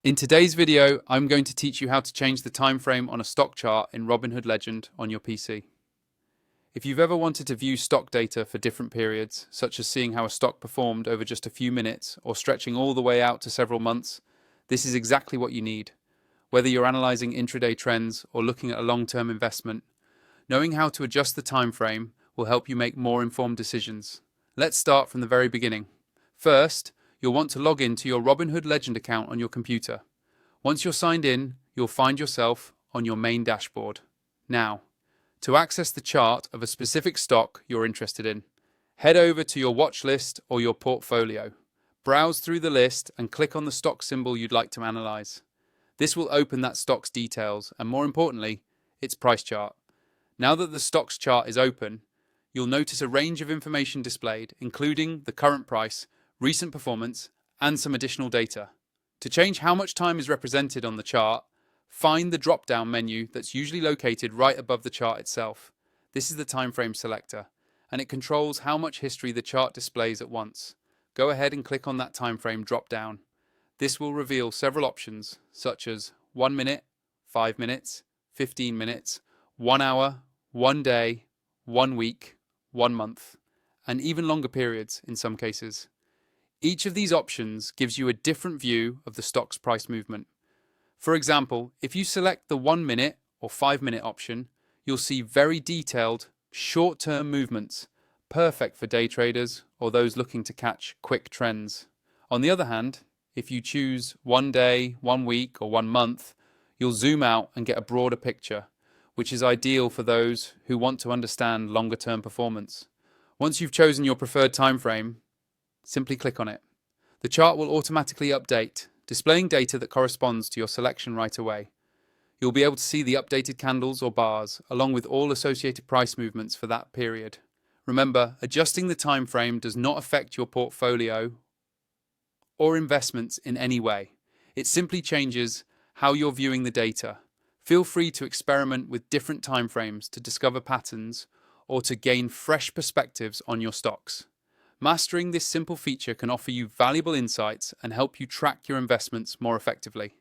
In today's video, I'm going to teach you how to change the time frame on a stock chart in Robinhood Legend on your PC. If you've ever wanted to view stock data for different periods, such as seeing how a stock performed over just a few minutes or stretching all the way out to several months, this is exactly what you need. Whether you're analyzing intraday trends or looking at a long-term investment, knowing how to adjust the time frame will help you make more informed decisions. Let's start from the very beginning. First, you'll want to log in to your Robinhood Legend account on your computer. Once you're signed in, you'll find yourself on your main dashboard. Now, to access the chart of a specific stock you're interested in, head over to your watch list or your portfolio. Browse through the list and click on the stock symbol you'd like to analyze. This will open that stock's details and, more importantly, its price chart. Now that the stock's chart is open, you'll notice a range of information displayed, including the current price, recent performance, and some additional data. To change how much time is represented on the chart, find the drop-down menu that's usually located right above the chart itself. This is the timeframe selector, and it controls how much history the chart displays at once. Go ahead and click on that timeframe drop-down. This will reveal several options, such as 1 minute, 5 minutes, 15 minutes, 1 hour, 1 day, 1 week, 1 month, and even longer periods in some cases. Each of these options gives you a different view of the stock's price movement. For example, if you select the 1 minute or 5 minute option, you'll see very detailed, short-term movements, perfect for day traders or those looking to catch quick trends. On the other hand, if you choose 1 day, 1 week, or 1 month, you'll zoom out and get a broader picture, which is ideal for those who want to understand longer-term performance. Once you've chosen your preferred time frame, simply click on it. The chart will automatically update, displaying data that corresponds to your selection right away. You'll be able to see the updated candles or bars, along with all associated price movements for that period. Remember, adjusting the time frame does not affect your portfolio or investments in any way. It simply changes how you're viewing the data. Feel free to experiment with different time frames to discover patterns or to gain fresh perspectives on your stocks. Mastering this simple feature can offer you valuable insights and help you track your investments more effectively.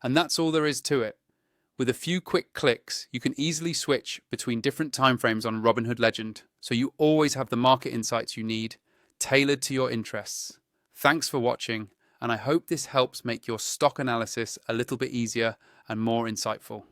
And that's all there is to it. With a few quick clicks, you can easily switch between different timeframes on Robinhood Legend, so you always have the market insights you need, tailored to your interests. Thanks for watching, and I hope this helps make your stock analysis a little bit easier and more insightful.